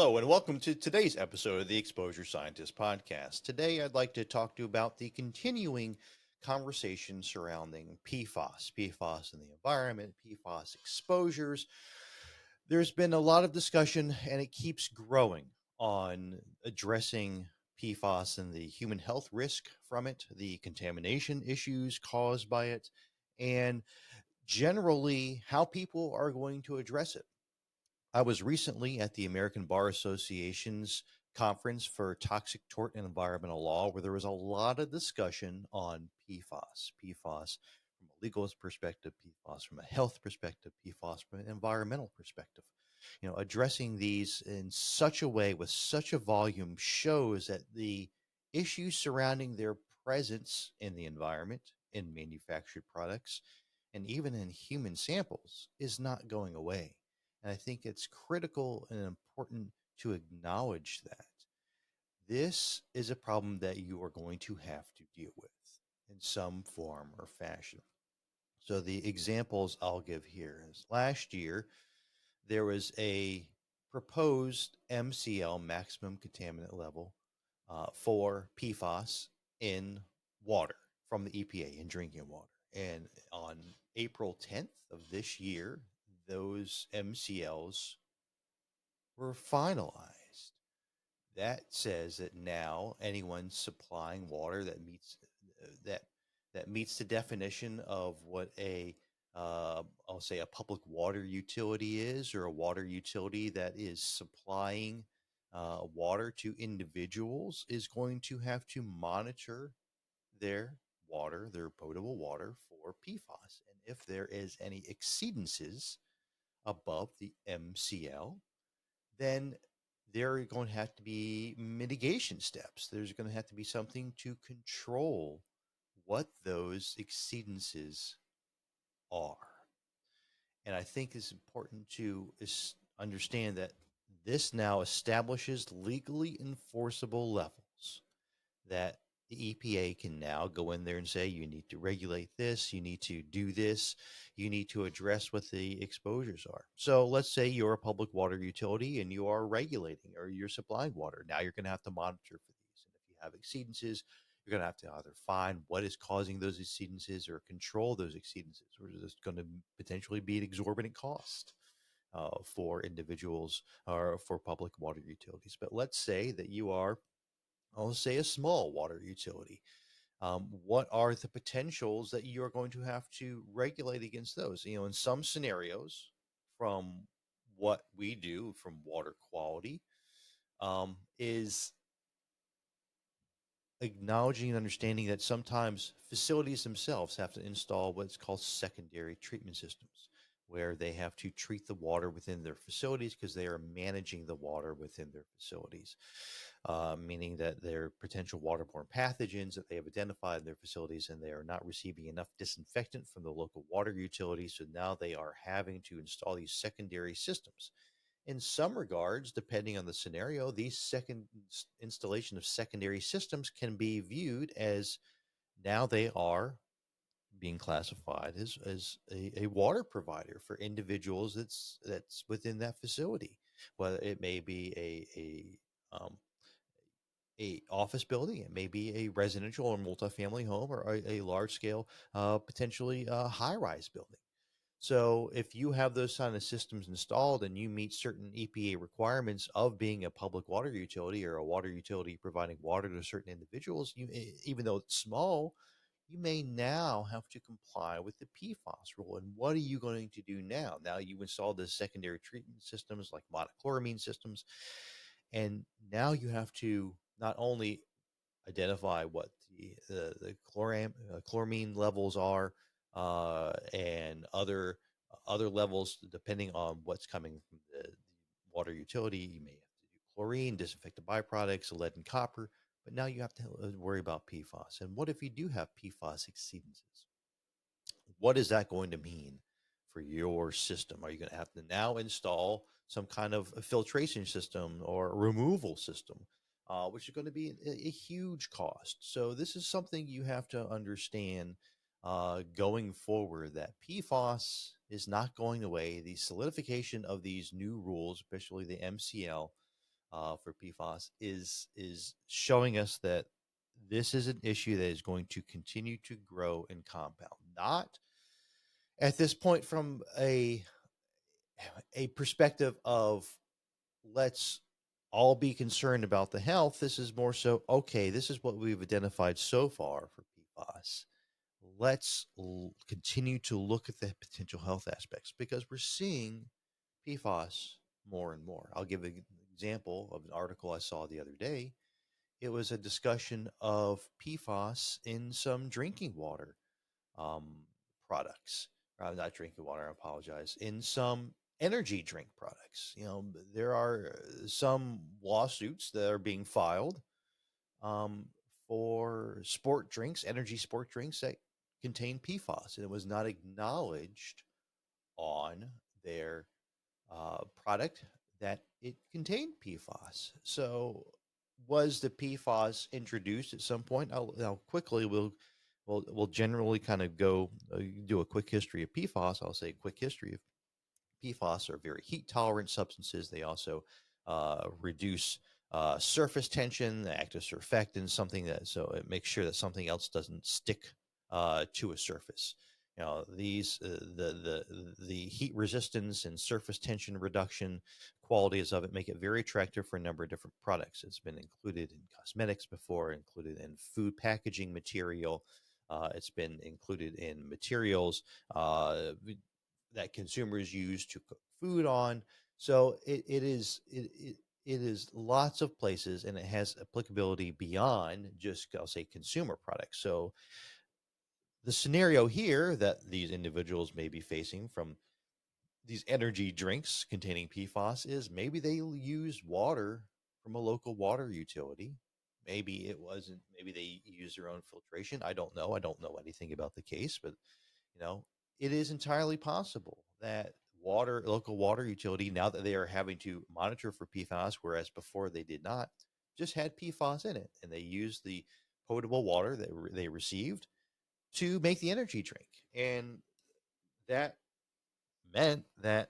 Hello, and welcome to today's episode of the Exposure Scientist Podcast. Today, I'd like to talk to you about the continuing conversation surrounding PFAS, PFAS in the environment, PFAS exposures. There's been a lot of discussion, and it keeps growing on addressing PFAS and the human health risk from it, the contamination issues caused by it, and generally how people are going to address it. I was recently at the American Bar Association's conference for toxic tort and environmental law, where there was a lot of discussion on PFAS, PFAS from a legal perspective, PFAS from a health perspective, PFAS from an environmental perspective. Addressing these in such a way with such a volume shows that the issues surrounding their presence in the environment, in manufactured products, and even in human samples is not going away. And I think it's critical and important to acknowledge that this is a problem that you are going to have to deal with in some form or fashion. So, the examples I'll give here is last year, there was a proposed MCL, maximum contaminant level, for PFAS in water from the EPA in drinking water. And on April 10th of this year, those MCLs were finalized. That says that now anyone supplying water that that meets the definition of what I'll say a public water utility is, or a water utility that is supplying water to individuals, is going to have to monitor their water, their potable water, for PFAS. And if there is any exceedances above the MCL, then there are going to have to be mitigation steps. There's going to have to be something to control what those exceedances are. And I think it's important to understand that this now establishes legally enforceable levels that the EPA can now go in there and say, you need to regulate this, you need to do this, you need to address what the exposures are. So let's say you're a public water utility and you are regulating or you're supplying water. Now you're going to have to monitor for these. And if you have exceedances, you're going to have to either find what is causing those exceedances or control those exceedances, or is this going to potentially be an exorbitant cost for individuals or for public water utilities. But let's say that you are, I'll say, a small water utility. What are the potentials that you're going to have to regulate against those? In some scenarios, from what we do from water quality, is acknowledging and understanding that sometimes facilities themselves have to install what's called secondary treatment systems, where they have to treat the water within their facilities because they are managing the water within their facilities, meaning that there are potential waterborne pathogens that they have identified in their facilities, and they are not receiving enough disinfectant from the local water utility. So now they are having to install these secondary systems. In some regards, depending on the scenario, these second installation of secondary systems can be viewed as now they are being classified as a water provider for individuals that's within that facility. Whether it may be a office building, it may be a residential or multifamily home, or a large scale, potentially high rise building. So if you have those kind of systems installed and you meet certain EPA requirements of being a public water utility or a water utility providing water to certain individuals, even though it's small, you may now have to comply with the PFAS rule. And what are you going to do now? Now you installed the secondary treatment systems like monochloramine systems, and now you have to not only identify what the chloramine levels are, and other levels depending on what's coming from the water utility. You may have to do chlorine, disinfect the byproducts, lead and copper, but now you have to worry about PFAS. And what if you do have PFAS exceedances? What is that going to mean for your system? Are you going to have to now install some kind of a filtration system or a removal system, which is going to be a huge cost? So this is something you have to understand going forward, that PFAS is not going away. The solidification of these new rules, especially the MCL, for PFAS is showing us that this is an issue that is going to continue to grow and compound. Not at this point from a perspective of let's all be concerned about the health. This is more so, okay, this is what we've identified so far for PFAS. Let's continue to look at the potential health aspects because we're seeing PFAS more and more. I'll give an example of an article I saw the other day. It was a discussion of PFAS in some drinking water um, products. Not drinking water, I apologize. In some energy drink products. There are some lawsuits that are being filed um, for sport drinks, energy sport drinks that contain PFAS, and it was not acknowledged on their product that it contained PFAS. So, was the PFAS introduced at some point? Now quickly we'll generally kind of go do a quick history of PFAS. I'll say a quick history of PFAS are very heat tolerant substances. They also reduce surface tension, they act as surfactants, something that so it makes sure that something else doesn't stick to a surface. These the heat resistance and surface tension reduction qualities of it make it very attractive for a number of different products. It's been included in cosmetics before, included in food packaging material. It's been included in materials that consumers use to cook food on. So it is lots of places, and it has applicability beyond just, I'll say, consumer products. So the scenario here that these individuals may be facing from these energy drinks containing PFAS is maybe they used water from a local water utility. Maybe it wasn't, maybe they use their own filtration. I don't know. I don't know anything about the case, but you know, it is entirely possible that local water utility, now that they are having to monitor for PFAS, whereas before they did not, just had PFAS in it, and they used the potable water that they received to make the energy drink, and that meant that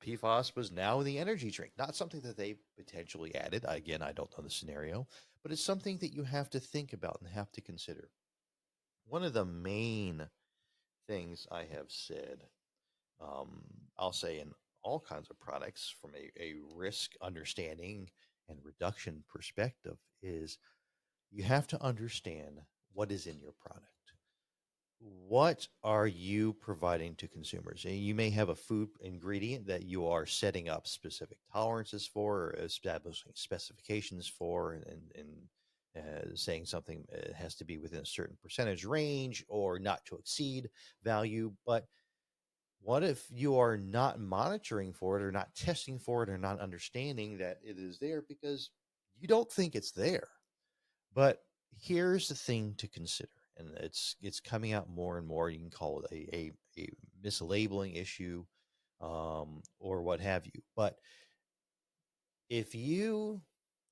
PFAS was now in the energy drink, not something that they potentially added. Again, I don't know the scenario, but it's something that you have to think about and have to consider. One of the main things I have said, um, I'll say in all kinds of products from a risk understanding and reduction perspective, is you have to understand what is in your product. What are you providing to consumers? And you may have a food ingredient that you are setting up specific tolerances for, or establishing specifications for, and saying something has to be within a certain percentage range or not to exceed value. But what if you are not monitoring for it or not testing for it or not understanding that it is there because you don't think it's there? But here's the thing to consider, and it's coming out more and more. You can call it a mislabeling issue, or what have you. But if you,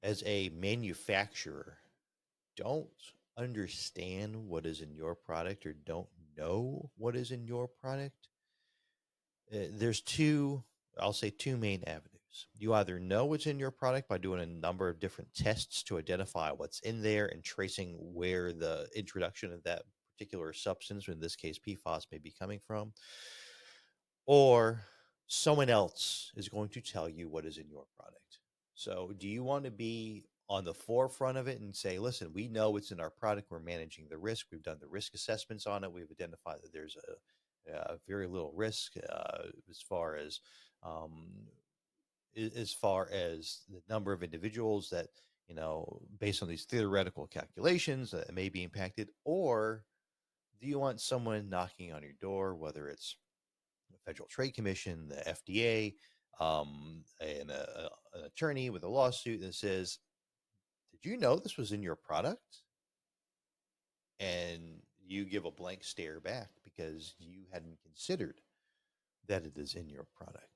as a manufacturer, don't understand what is in your product or don't know what is in your product, there's I'll say two main avenues. You either know what's in your product by doing a number of different tests to identify what's in there and tracing where the introduction of that particular substance, in this case PFAS, may be coming from, or someone else is going to tell you what is in your product. So, do you want to be on the forefront of it and say, listen, we know what's in our product, we're managing the risk, we've done the risk assessments on it, we've identified that there's a very little risk as far as um, as far as the number of individuals that, based on these theoretical calculations that may be impacted? Or do you want someone knocking on your door, whether it's the Federal Trade Commission, the FDA, and an attorney with a lawsuit that says, did you know this was in your product? And you give a blank stare back because you hadn't considered that it is in your product.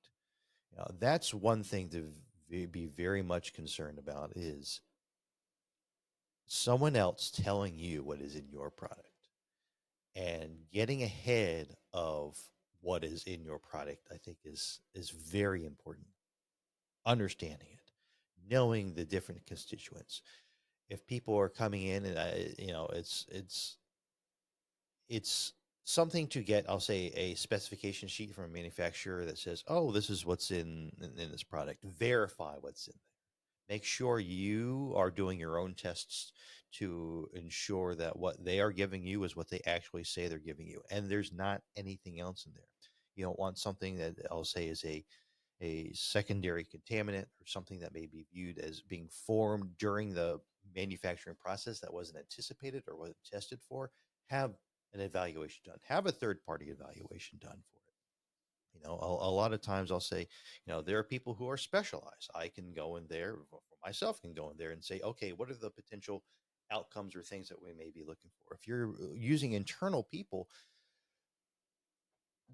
That's one thing to be very much concerned about, is someone else telling you what is in your product, and getting ahead of what is in your product, I think is very important. understanding it, knowing the different constituents. If people are coming in and it's something to get, I'll say, a specification sheet from a manufacturer that says, oh, this is what's in this product. Verify what's in there. Make sure you are doing your own tests to ensure that what they are giving you is what they actually say they're giving you, and there's not anything else in there. You don't want something that I'll say is a secondary contaminant or something that may be viewed as being formed during the manufacturing process that wasn't anticipated or wasn't tested for. Have an evaluation done. Have a third party evaluation done for it. A lot of times I'll say, there are people who are specialized. I can go in there, for myself, can go in there and say, okay, what are the potential outcomes or things that we may be looking for? If you're using internal people,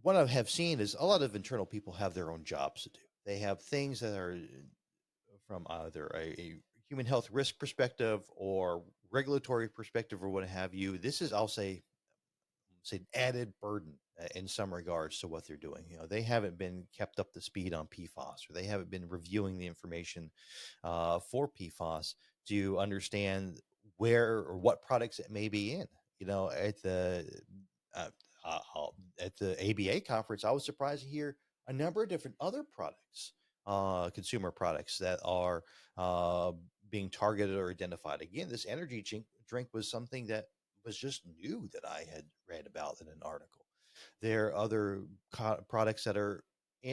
what I have seen is a lot of internal people have their own jobs to do. They have things that are from either a human health risk perspective or regulatory perspective or what have you. This is, I'll say an added burden in some regards to what they're doing. They haven't been kept up to speed on PFAS, or they haven't been reviewing the information for PFAS to understand where or what products it may be in. At the uh, at the ABA conference, I was surprised to hear a number of different other products, consumer products that are uh, being targeted or identified. Again, this energy drink was something that was just new that I had read about in an article. There are other products that are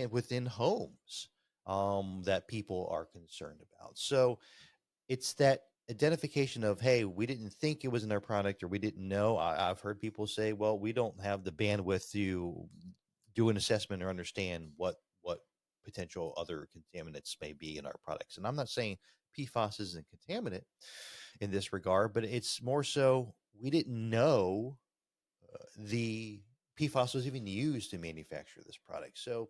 within homes that people are concerned about. So it's that identification of, hey, we didn't think it was in our product, or we didn't know. I've heard people say, well, we don't have the bandwidth to do an assessment or understand what potential other contaminants may be in our products. And I'm not saying PFAS isn't a contaminant in this regard, but it's more so we didn't know the PFAS was even used to manufacture this product. So,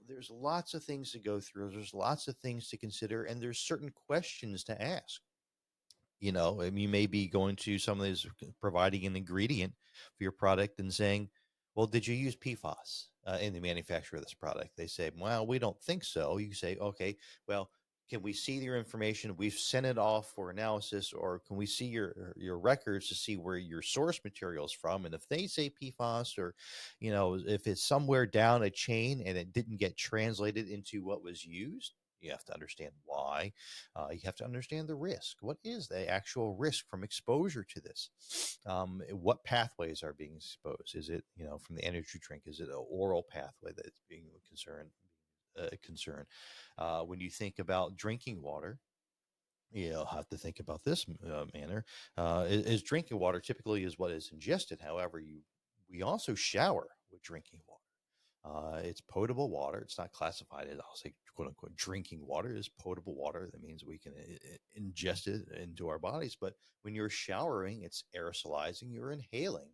there's lots of things to go through. There's lots of things to consider, and there's certain questions to ask. You may be going to some of these providing an ingredient for your product and saying, well, did you use PFAS in the manufacture of this product? They say, well, we don't think so. You say, okay, well, can we see your information? We've sent it off for analysis, or can we see your records to see where your source material is from? And if they say PFAS, or if it's somewhere down a chain and it didn't get translated into what was used, you have to understand why. You have to understand the risk. What is the actual risk from exposure to this? What pathways are being exposed? Is it, from the energy drink? Is it an oral pathway that's being concerned? When you think about drinking water, you'll have to think about this manner. Is drinking water typically is what is ingested. However, we also shower with drinking water. It's potable water. It's not classified as, I'll say, quote unquote, drinking water. It's potable water. That means we can ingest it into our bodies. But when you're showering, it's aerosolizing, you're inhaling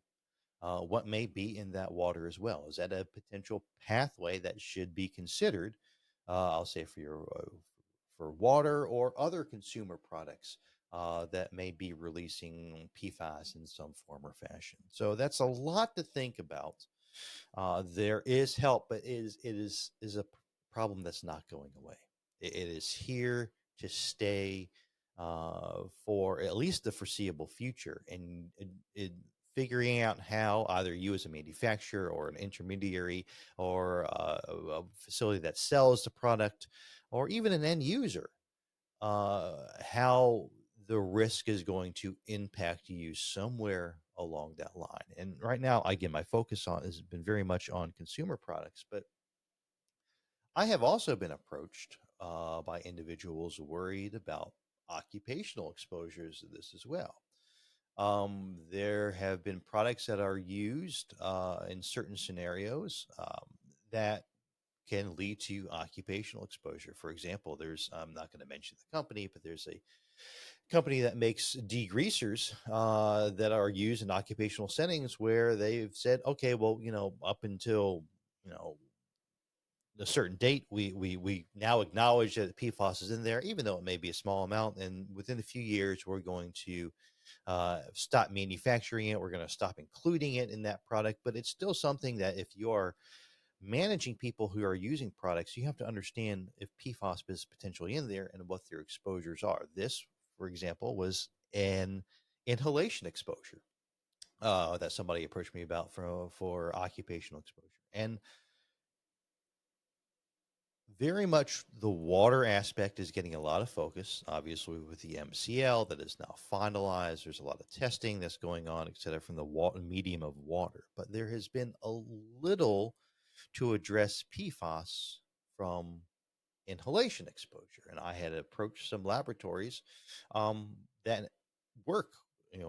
what may be in that water as well. Is that a potential pathway that should be considered? I'll say for water or other consumer products that may be releasing PFAS in some form or fashion. So that's a lot to think about. There is help, but it is a problem that's not going away. It is here to stay for at least the foreseeable future, and figuring out how either you as a manufacturer or an intermediary or a facility that sells the product or even an end user, how the risk is going to impact you somewhere along that line. And right now, again, my focus on has been very much on consumer products, but I have also been approached by individuals worried about occupational exposures to this as well. There have been products that are used in certain scenarios that can lead to occupational exposure. For example, I'm not going to mention the company, but there's a company that makes degreasers that are used in occupational settings where they've said, okay, well, up until, you know, a certain date, we now acknowledge that PFAS is in there, even though it may be a small amount. And within a few years, we're going to stop manufacturing it. We're going to stop including it in that product. But it's still something that if you're managing people who are using products, you have to understand if PFAS is potentially in there and what their exposures are. This, for example, was an inhalation exposure that somebody approached me about for occupational exposure. And very much the water aspect is getting a lot of focus, obviously, with the MCL that is now finalized. There's a lot of testing that's going on, et cetera, from the medium of water. But there has been a little to address PFAS from inhalation exposure. And I had approached some laboratories that work,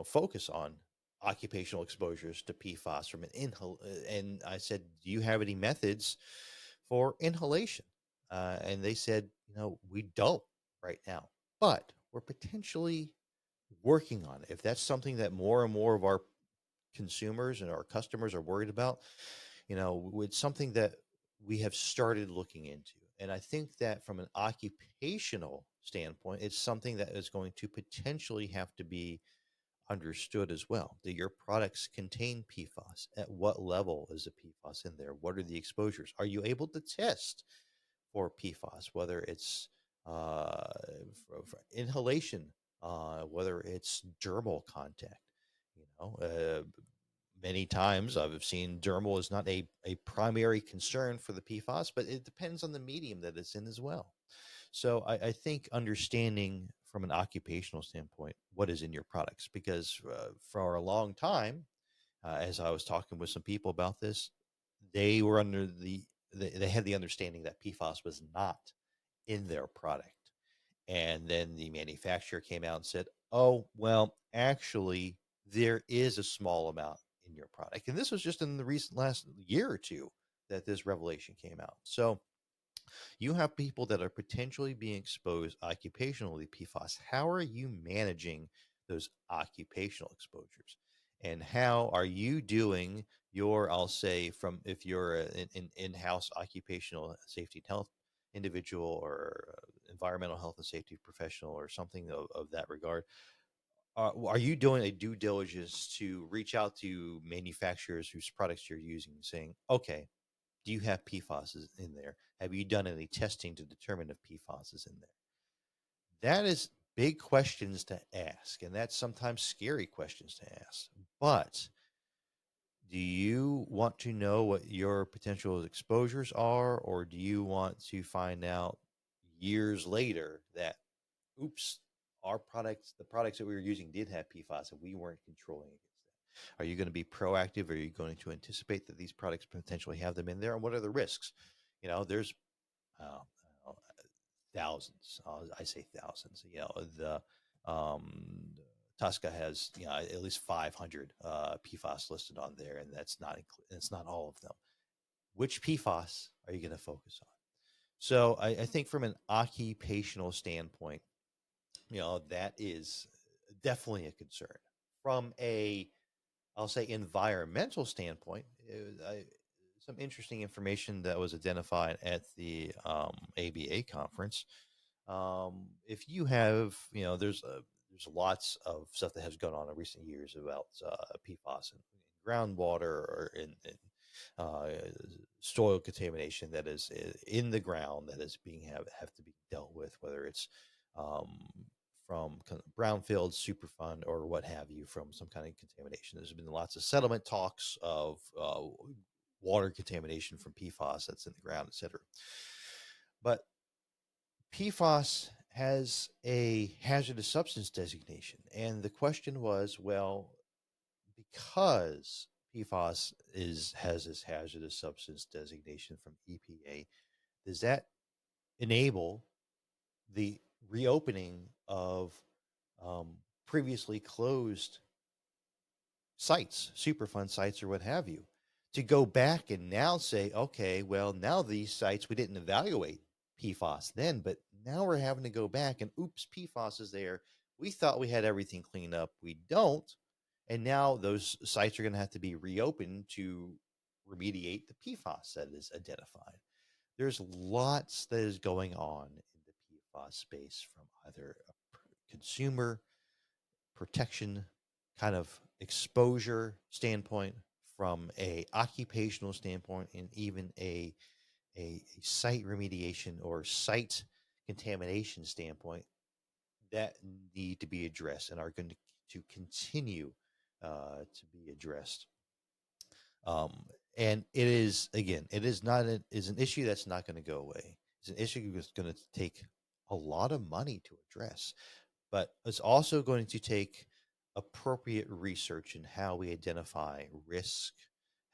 focus on occupational exposures to PFAS from an inhale. And I said, do you have any methods for inhalation? And they said, we don't right now, but we're potentially working on it. If that's something that more and more of our consumers and our customers are worried about, it's something that we have started looking into. And I think that from an occupational standpoint, it's something that is going to potentially have to be understood as well. Do your products contain PFAS? At what level is the PFAS in there? What are the exposures? Are you able to test for PFAS, whether it's for inhalation, whether it's dermal contact? You know, uh, Many times I've seen dermal is not a primary concern for the PFAS, but it depends on the medium that it's in as well. So I think understanding from an occupational standpoint what is in your products, because for a long time, as I was talking with some people about this, they were under they had the understanding that PFAS was not in their product. And then the manufacturer came out and said, oh, well, actually, there is a small amount in your product. And this was just in the recent last year or two that this revelation came out. So you have people that are potentially being exposed occupationally to PFAS. How are you managing those occupational exposures? And how are you doing your, I'll say, from if you're an in-house occupational safety and health individual or environmental health and safety professional or something of that regard, are you doing a due diligence to reach out to manufacturers whose products you're using, saying, okay, do you have PFAS in there? Have you done any testing to determine if PFAS is in there? That is big questions to ask, and that's sometimes scary questions to ask. But do you want to know what your potential exposures are, or do you want to find out years later that, oops, our products, the products that we were using did have PFAS and we weren't controlling against that? Are you going to be proactive? Are you going to anticipate that these products potentially have them in there? And what are the risks? There's uh, thousands. I say thousands. The Tosca has at least 500 PFAS listed on there, and it's not all of them. Which PFAS are you going to focus on? So I think from an occupational standpoint, that is definitely a concern. From a, I'll say, environmental standpoint, some interesting information that was identified at the ABA conference. If you have, there's lots of stuff that has gone on in recent years about PFAS in groundwater or in uh, soil contamination that is in the ground that is being have to be dealt with, whether it's um, from brownfields, Superfund, or what have you, from some kind of contamination. There's been lots of settlement talks of water contamination from PFAS that's in the ground, et cetera. But PFAS has a hazardous substance designation. And the question was, well, because has this hazardous substance designation from EPA, does that enable the reopening of um, previously closed sites, Superfund sites, or what have you, to go back and now say, okay, well, now these sites, we didn't evaluate PFAS then, but now we're having to go back and oops, PFAS is there. We thought we had everything cleaned up. We don't. And now those sites are going to have to be reopened to remediate the PFAS that is identified. There's lots that is going on in the PFAS space from either a consumer protection kind of exposure standpoint, from a occupational standpoint and even a site remediation or site contamination standpoint that need to be addressed and are going to continue to be addressed. Um, and it is, again, it is not is an issue that's not going to go away. It's an issue that's going to take a lot of money to address, but it's also going to take appropriate research in how we identify risk,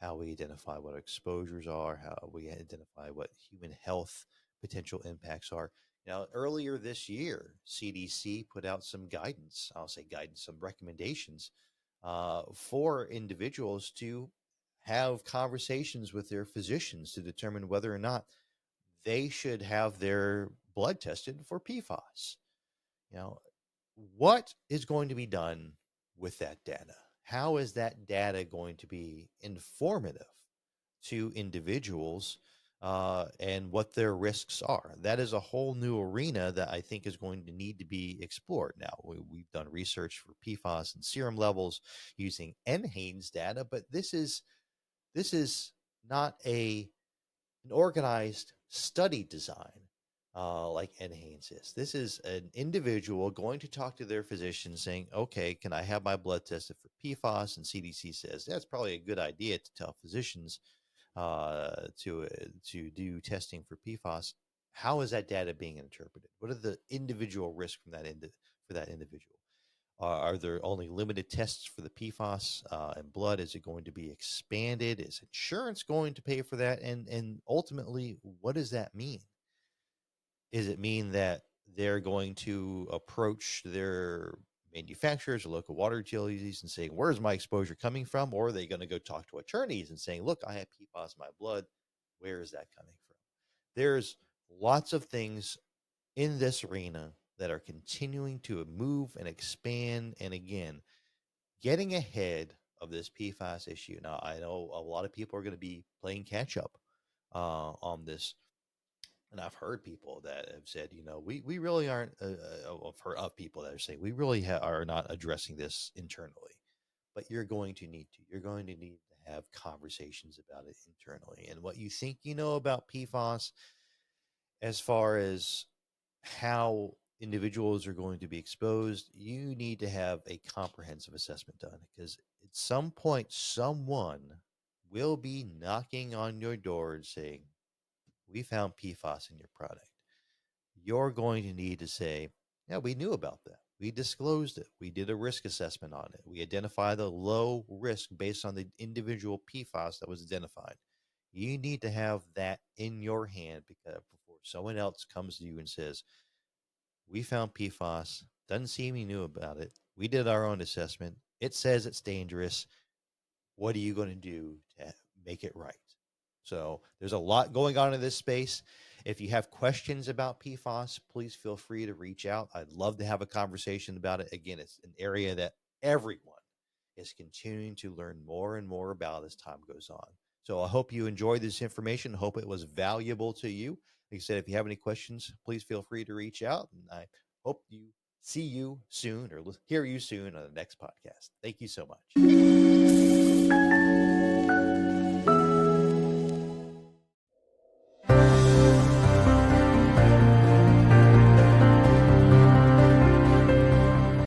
how we identify what exposures are, how we identify what human health potential impacts are. Now, earlier this year, CDC put out some guidance, I'll say guidance, some recommendations for individuals to have conversations with their physicians to determine whether or not they should have their blood tested for PFAS. You know, what is going to be done with that data? How is that data going to be informative to individuals and what their risks are? That is a whole new arena that I think is going to need to be explored. Now, we've done research for PFAS and serum levels using NHANES data, but this is not an organized study design like NHANES is. This is an individual going to talk to their physician saying, okay, can I have my blood tested for PFAS? And CDC says that's probably a good idea to tell physicians to do testing for PFAS. How is that data being interpreted? What are the individual risks from for that individual? Are there only limited tests for the PFAS and blood? Is it going to be expanded? Is insurance going to pay for that? And ultimately, what does that mean? Does it mean that they're going to approach their manufacturers or local water utilities and saying, where's my exposure coming from? Or are they going to go talk to attorneys and saying, look, I have PFAS in my blood. Where is that coming from? There's lots of things in this arena that are continuing to move and expand. And again, getting ahead of this PFAS issue. Now, I know a lot of people are going to be playing catch up on this. And I've heard people that have said, we really aren't, I've heard of people that are saying, we really are not addressing this internally. But you're going to need to. You're going to need to have conversations about it internally. And what you think you know about PFAS as far as how individuals are going to be exposed, you need to have a comprehensive assessment done because at some point, someone will be knocking on your door and saying, we found PFAS in your product. You're going to need to say, yeah, we knew about that. We disclosed it. We did a risk assessment on it. We identified the low risk based on the individual PFAS that was identified. You need to have that in your hand because before someone else comes to you and says, we found PFAS, doesn't seem you knew about it. We did our own assessment. It says it's dangerous. What are you going to do to make it right? So there's a lot going on in this space. If you have questions about PFAS, please feel free to reach out. I'd love to have a conversation about it. Again, it's an area that everyone is continuing to learn more and more about as time goes on. So I hope you enjoyed this information. Hope it was valuable to you. Like I said, if you have any questions, please feel free to reach out. And I hope you see you soon or hear you soon on the next podcast. Thank you so much.